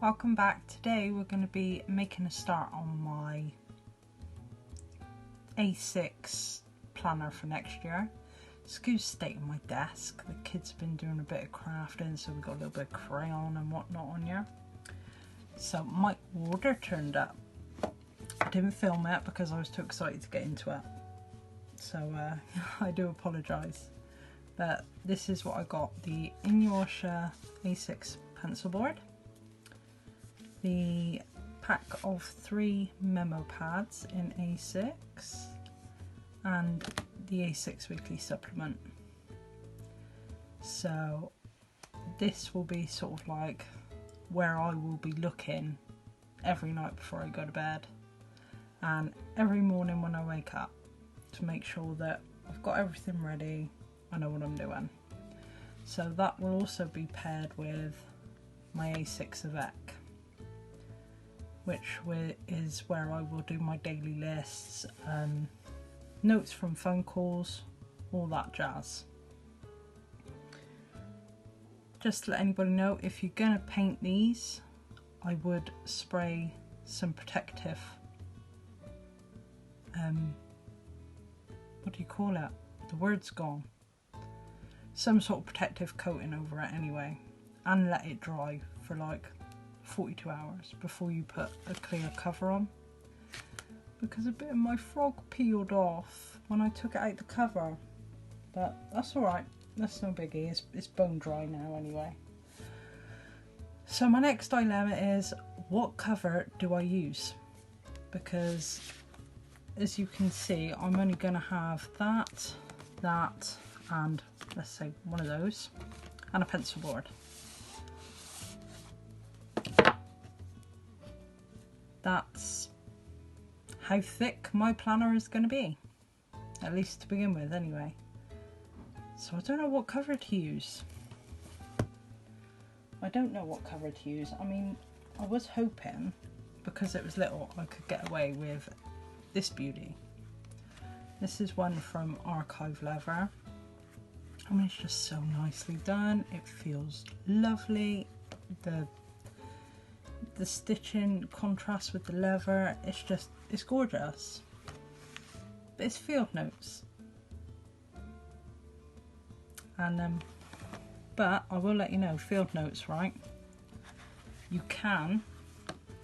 welcome back. Today we're going to be making a start on my A6 planner for next year. Excuse the state of my desk, the kids have been doing a bit of crafting, so we've got a little bit of crayon and whatnot on here. So my order turned up. I didn't film it because I was too excited to get into it, so I do apologise. But this is what I got: the Inuyasha A6 pencil board, the pack of 3 memo pads in A6, and the A6 weekly supplement. So this will be sort of like where I will be looking every night before I go to bed and every morning when I wake up, to make sure that I've got everything ready, I know what I'm doing. So that will also be paired with my A6 Avec, which is where I will do my daily lists, notes from phone calls, all that jazz. Just to let anybody know, if you're going to paint these, I would spray some protective, what do you call it? The word's gone. Some sort of protective coating over it anyway, and let it dry for like 42 hours before you put a clear cover on, because a bit of my frog peeled off when I took it out the cover, but that's alright, that's no biggie, it's bone dry now anyway. So my next dilemma is, what cover do I use? Because as you can see, I'm only going to have that, and let's say one of those, and a pencil board. That's how thick my planner is going to be, at least to begin with anyway. So I don't know what cover to use. I mean, I was hoping, because it was little, I could get away with this beauty. This is one from Archive Leather. I mean, it's just so nicely done. It feels lovely. The stitching contrasts with the leather. It's gorgeous. But it's field notes. And but I will let you know, field notes, right? You can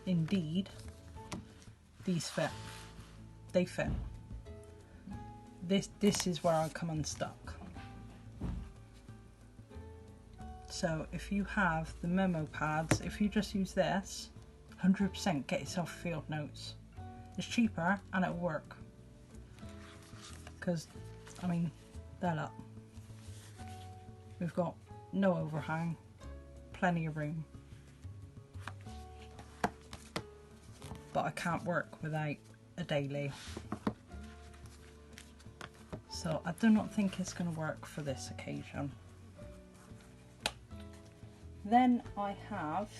indeed, these fit. They fit. This is where I come unstuck. So if you have the memo pads, if you just use this, 100% get yourself field notes. It's cheaper and it'll work. Because, I mean, they're up. We've got no overhang, plenty of room. But I can't work without a daily. So I do not think it's going to work for this occasion. Then I have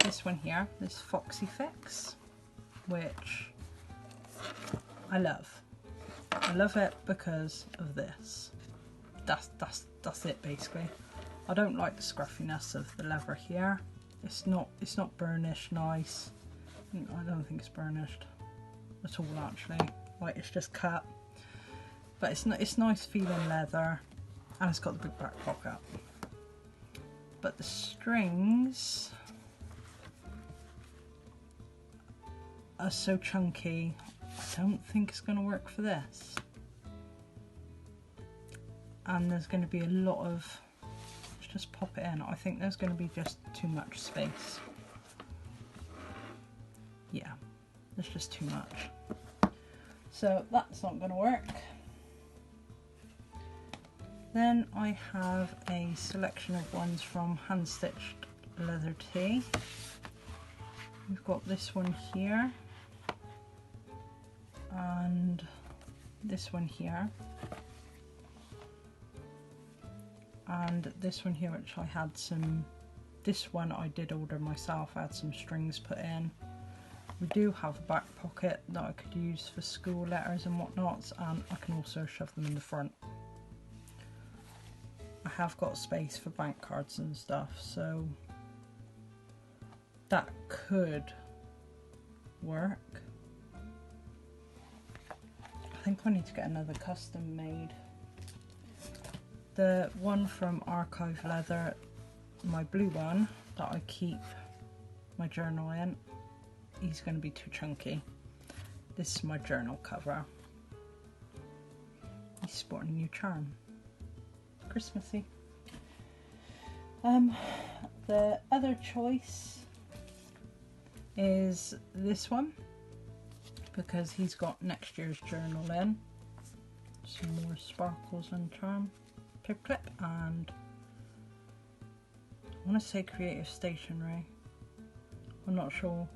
this one here, this Foxy Fix, which I love. I love it because of this. That's it basically. I don't like the scruffiness of the leather here. It's not burnished nice. I don't think it's burnished at all actually. Like, it's just cut. But it's nice feeling leather. And it's got the big back pocket. But the strings are so chunky, I don't think it's going to work for this. And there's going to be a lot of, let's just pop it in, I think there's going to be just too much space. Yeah, there's just too much. So that's not going to work. Then I have a selection of ones from Hand Stitched Leather Tea. We've got this one here, and this one here, and this one here, which I had some, this one I did order myself, I had some strings put in. We do have a back pocket that I could use for school letters and whatnot, and I can also shove them in the front. I have got space for bank cards and stuff, so that could work. I think I need to get another custom made. The one from Archive Leather, my blue one that I keep my journal in, he's going to be too chunky. This is my journal cover. He's sporting a new charm. Christmassy. The other choice is this one, because he's got next year's journal in. Some more sparkles and charm. Clip clip, and I want to say creative stationery. I'm not sure.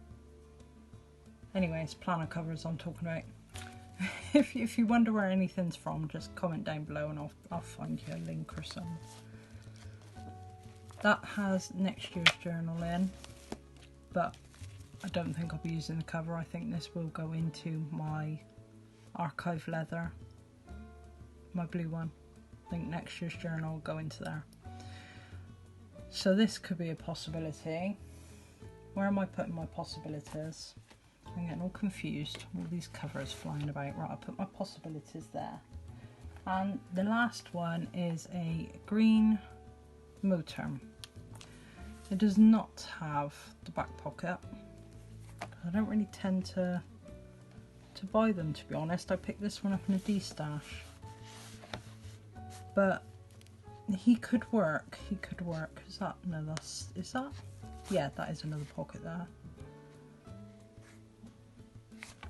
Anyways, planner covers I'm talking about. If you wonder where anything's from, just comment down below and I'll find you a link or something. That has next year's journal in, but I don't think I'll be using the cover. I think this will go into my Archive Leather, my blue one. I think next year's journal will go into there. So this could be a possibility. Where am I putting my possibilities? I'm getting all confused. All these covers flying about. Right, I'll put my possibilities there. And the last one is a green Moterm. It does not have the back pocket. I don't really tend to buy them, to be honest. I picked this one up in a D-stash. But he could work. He could work. Is that? No, is that? Yeah, that is another pocket there.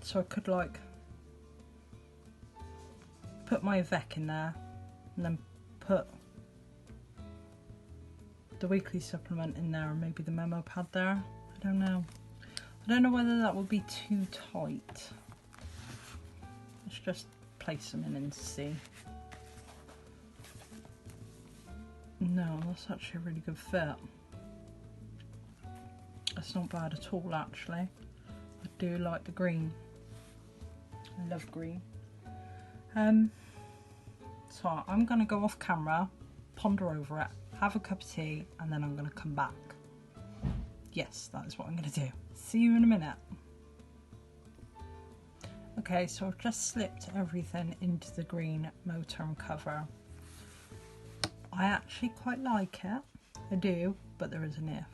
So I could like put my Avec in there and then put the weekly supplement in there, and maybe the memo pad there. I don't know. I don't know whether that would be too tight. Let's just place them in and see. No, that's actually a really good fit. That's not bad at all, actually. I do like the green. I love green. So I'm going to go off camera, ponder over it, have a cup of tea, and then I'm going to come back. Yes, that is what I'm going to do. See you in a minute. Okay, so I've just slipped everything into the green Moterm cover. I actually quite like it. I do, but there is an if,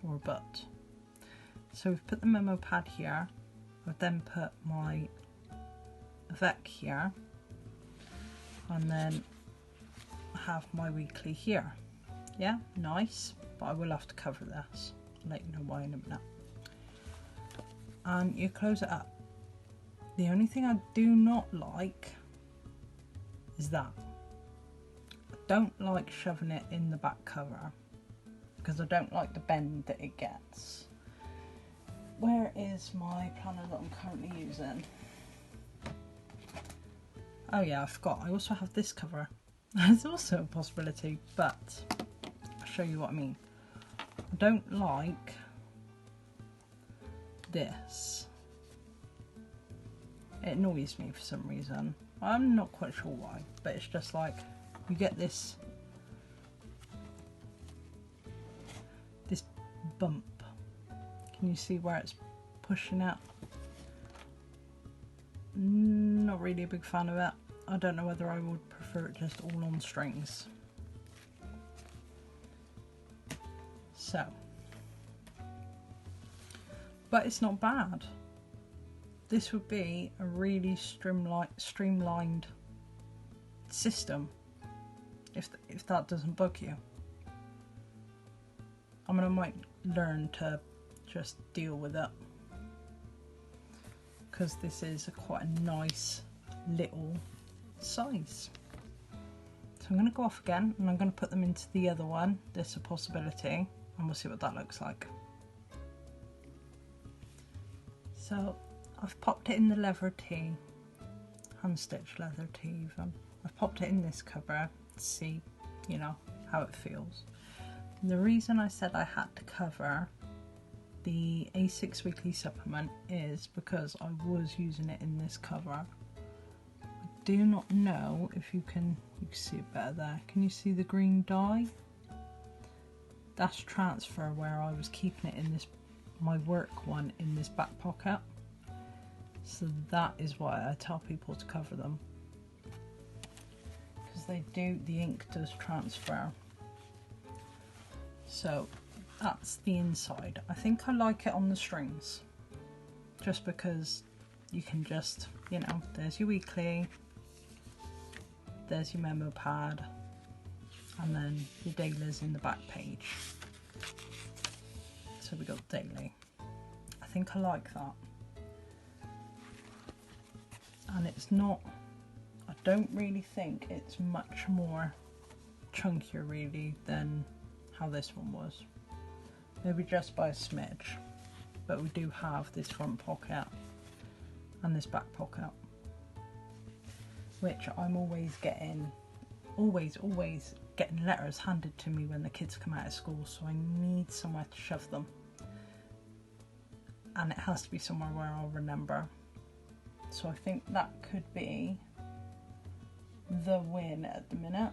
or a but. So we've put the memo pad here. I've then put my Avec here, and then I have my weekly here. Yeah, nice, but I will have to cover this. I'll let you know why in a minute. And you close it up. The only thing I do not like is that. I don't like shoving it in the back cover because I don't like the bend that it gets. Where is my planner that I'm currently using? Oh yeah, I forgot. I also have this cover. That's also a possibility, but I'll show you what I mean. I don't like this. It annoys me for some reason. I'm not quite sure why, but it's just like you get this bump. Can you see where it's pushing out? Not really a big fan of it. I don't know whether I would prefer it just all on strings. So, but it's not bad. This would be a really streamlined system if that doesn't bug you. I mean, I might learn to just deal with it, because this is quite a nice little size. So I'm going to go off again and I'm going to put them into the other one. This is a possibility, and we'll see what that looks like. So I've popped it in the leather tee, hand stitched leather tee even. I've popped it in this cover to see, you know, how it feels. And the reason I said I had to cover the A6 weekly supplement is because I was using it in this cover. I do not know if you can You can see it better there. Can you see the green dye? That's transfer where I was keeping it in this, my work one, in this back pocket. So that is why I tell people to cover them. Because they do, the ink does transfer. So that's the inside. I think I like it on the strings. Just because you can just, you know, there's your weekly, there's your memo pad, and then your dailies in the back page. So we got daily. I think I like that. And it's not, I don't really think it's much more chunkier really than how this one was. Maybe just by a smidge. But we do have this front pocket and this back pocket, which I'm always getting, always getting letters handed to me when the kids come out of school, so I need somewhere to shove them. And it has to be somewhere where I'll remember. So I think that could be the win at the minute.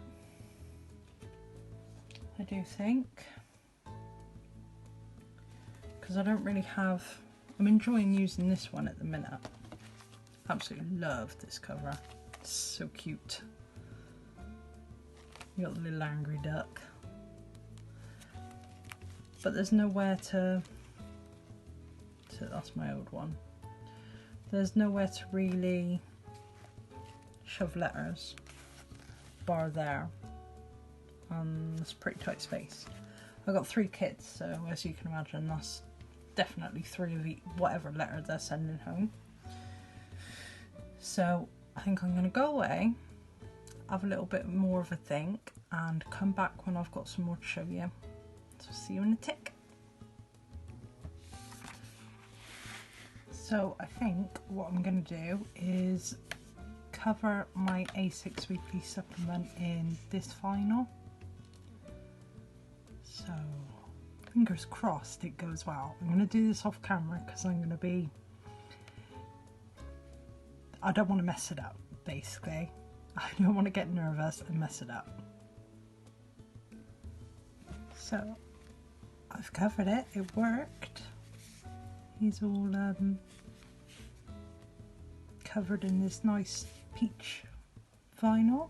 I do think. Because I don't really have, I'm enjoying using this one at the minute. Absolutely love this cover. It's so cute. You got the little angry duck. But there's nowhere to, so that's my old one. There's nowhere to really shove letters, bar there. It's a pretty tight space. I've got 3 kids, so as you can imagine, that's definitely 3 of each, whatever letter they're sending home. So I think I'm going to go away, have a little bit more of a think, and come back when I've got some more to show you. So see you in a tick. So I think what I'm going to do is cover my A6 weekly supplement in this vinyl. So fingers crossed it goes well. I'm going to do this off camera because I'm going to be, I don't want to mess it up basically. I don't want to get nervous and mess it up. So I've covered it, it worked. He's all covered in this nice peach vinyl.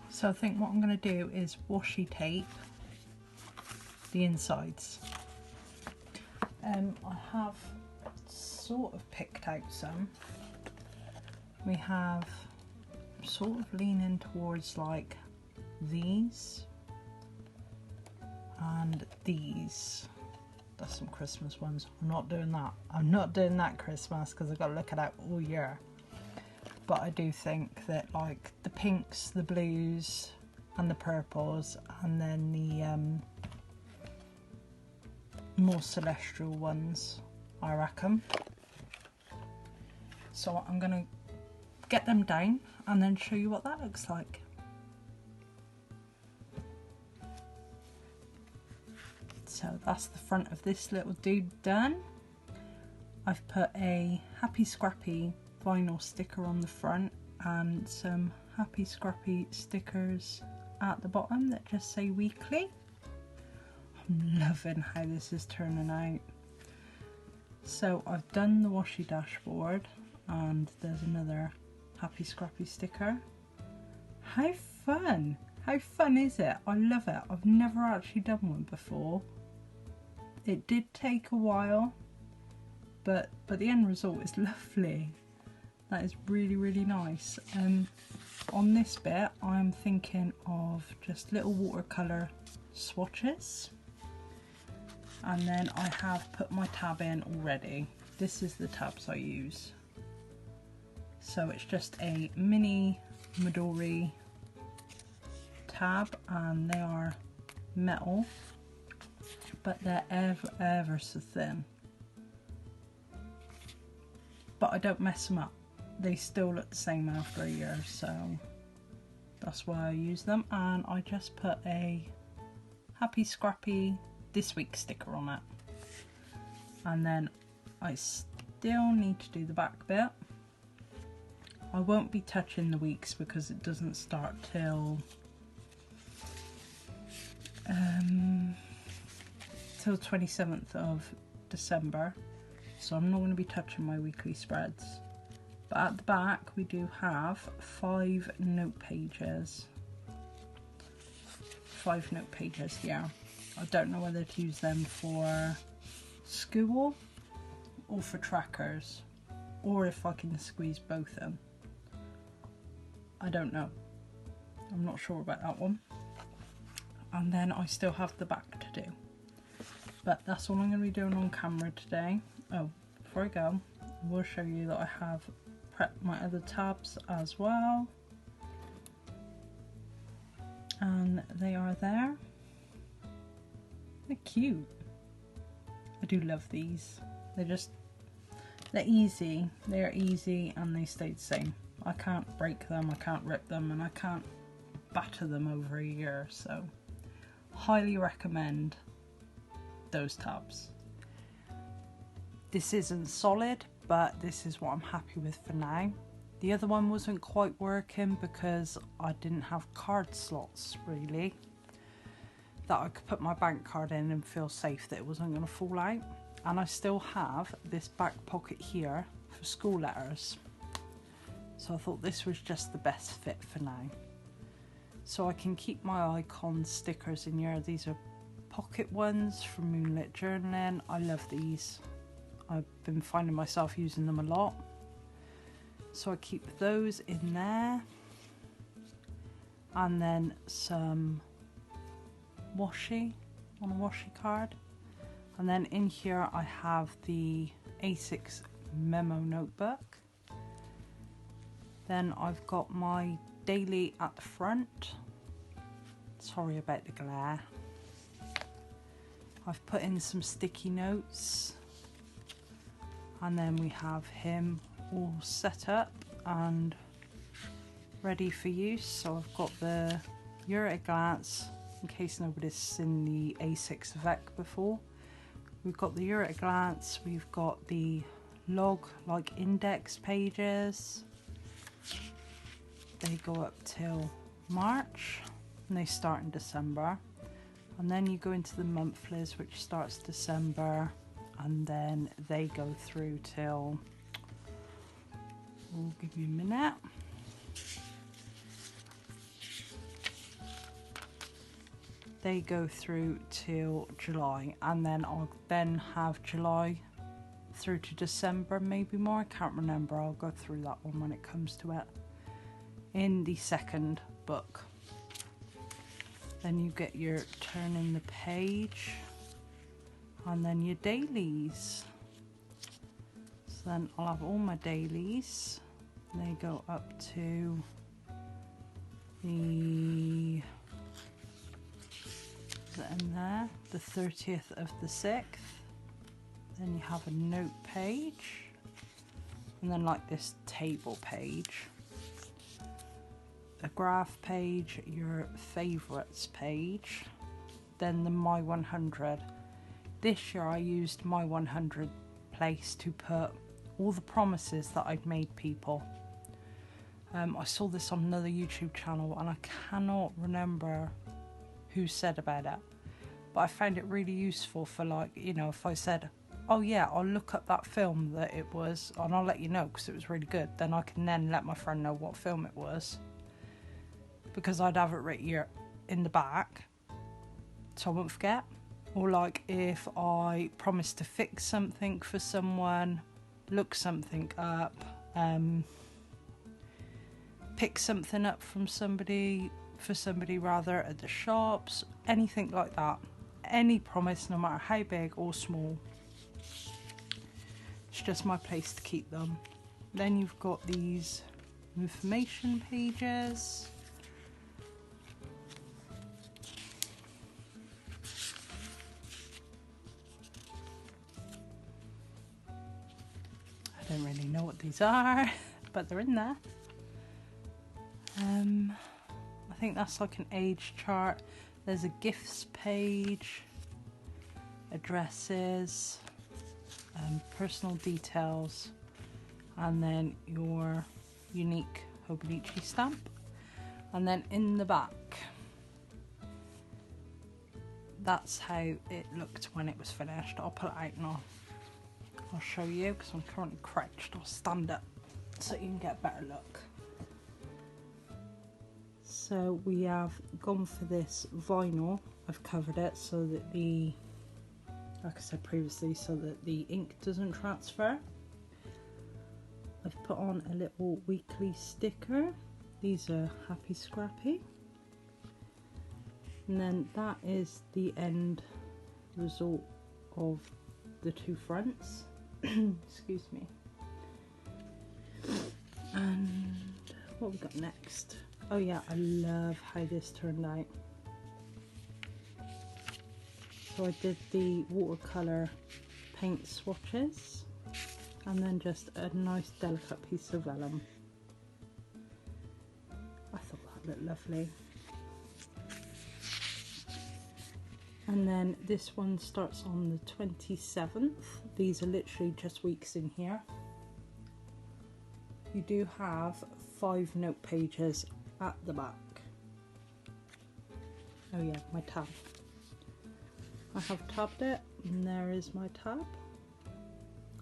So I think what I'm going to do is washi tape the insides. I have sort of picked out some. We have sort of leaning towards like these and these. That's some Christmas ones. I'm not doing that. I'm not doing that Christmas because I've got to look it out all year. But I do think that like the pinks, the blues and the purples, and then the more celestial ones, I reckon. So I'm going to get them down and then show you what that looks like. So that's the front of this little dude done. I've put a Happy Scrappy vinyl sticker on the front and some Happy Scrappy stickers at the bottom that just say weekly. I'm loving how this is turning out. So I've done the washi dashboard and there's another Happy Scrappy sticker. How fun! How fun is it? I love it. I've never actually done one before. It did take a while, but the end result is lovely. That is really, really nice. On this bit, I'm thinking of just little watercolour swatches. And then I have put my tab in already. This is the tabs I use. So it's just a mini Midori tab and they are metal, but they're ever so thin. But I don't mess them up. They still look the same after a year, so that's why I use them. And I just put a Happy Scrappy this week sticker on it. And then I still need to do the back bit. I won't be touching the weeks because it doesn't start till 27th of December, so I'm not going to be touching my weekly spreads. But at the back we do have 5 note pages. 5 note pages here. I don't know whether to use them for school or for trackers, or if I can squeeze both in. I don't know. I'm not sure about that one. And then I still have the back to do. But that's all I'm going to be doing on camera today. Oh, before I go, I will show you that I have prepped my other tabs as well. And they are there. They're cute. I do love these. They're easy. They're easy and they stay the same. I can't break them, I can't rip them, and I can't batter them over a year, so highly recommend those tabs. This isn't solid, but this is what I'm happy with for now. The other one wasn't quite working because I didn't have card slots really that I could put my bank card in and feel safe that it wasn't going to fall out. And I still have this back pocket here for school letters, so I thought this was just the best fit for now. So I can keep my icon stickers in here. These are pocket ones from Moonlit Journaling. I love these. I've been finding myself using them a lot. So I keep those in there. And then some washi on a washi card. And then in here I have the A6 memo notebook. Then I've got my daily at the front. Sorry about the glare. I've put in some sticky notes. And then we have him all set up and ready for use. So I've got the Year at a Glance, in case nobody's seen the A6 Vec before. We've got the Year at a Glance, we've got the log like index pages. They go up till March and they start in December. And then you go into the monthlies, which starts December, and then they go through till, oh, give me a minute. They go through till July, and then I'll then have July through to December, maybe more, I can't remember. I'll go through that one when it comes to it in the second book. Then you get your turning the page and then your dailies. So then I'll have all my dailies. They go up to the, is it in there? The 30th of the 6th. Then you have a note page, and then like this table page, a graph page, your favourites page, then the My 100. This year I used My 100 place to put all the promises that I'd made people. I saw this on another YouTube channel and I cannot remember who said about it, but I found it really useful for, like, you know, if I said, oh yeah, I'll look up that film that it was and I'll let you know because it was really good, then I can then let my friend know what film it was, because I'd have it right here in the back so I won't forget. Or like if I promised to fix something for someone, look something up, pick something up from somebody, for somebody rather, at the shops, anything like that. Any promise, no matter how big or small. It's just my place to keep them. Then you've got these information pages. I don't really know what these are, but they're in there. I think that's like an age chart. There's a gifts page, addresses, personal details, and then your unique Hobonichi stamp. And then in the back, that's how it looked when it was finished. I'll pull it out now. I'll show you because I'm currently crouched. I'll stand up so you can get a better look. So we have gone for this vinyl. I've covered it so that like I said previously, so that the ink doesn't transfer. I've put on a little weekly sticker. These are Happy Scrappy. And then that is the end result of the two fronts. Excuse me. And what we got next? Oh yeah, I love how this turned out. So I did the watercolour paint swatches and then just a nice delicate piece of vellum. I thought that looked lovely. And then this one starts on the 27th. These are literally just weeks in here. You do have 5 note pages at the back. Oh yeah, my tab. I have tabbed it, and there is my tab.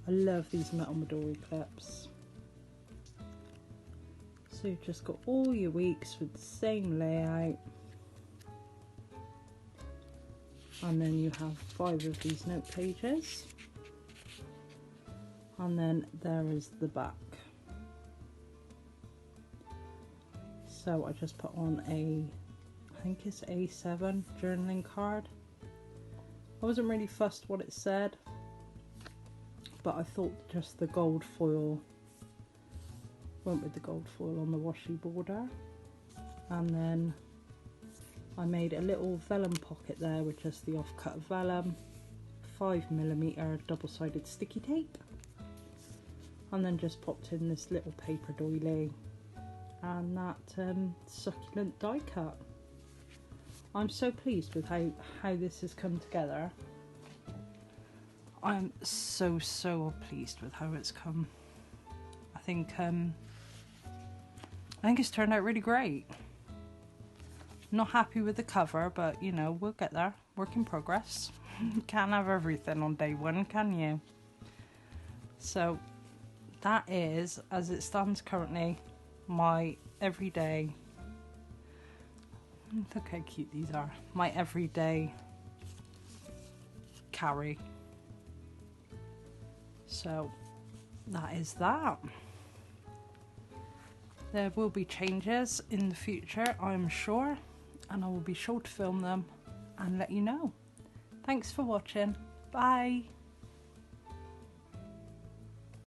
I love these metal Midori clips. So you've just got all your weeks with the same layout. And then you have 5 of these note pages. And then there is the back. So I just put on I think it's A7 journaling card. I wasn't really fussed what it said, but I thought just the gold foil went with the gold foil on the washi border. And then I made a little vellum pocket there with just the off-cut vellum, 5mm double-sided sticky tape, and then just popped in this little paper doily and that succulent die cut. I'm so pleased with how this has come together. I'm so pleased with how it's come. I think it's turned out really great. Not happy with the cover, but you know, we'll get there. Work in progress. Can't have everything on day one, can you? So that is, as it stands currently, my everyday, look how cute these are, my everyday carry. So that is that. There will be changes in the future, I'm sure, and I will be sure to film them and let you know. Thanks for watching. Bye.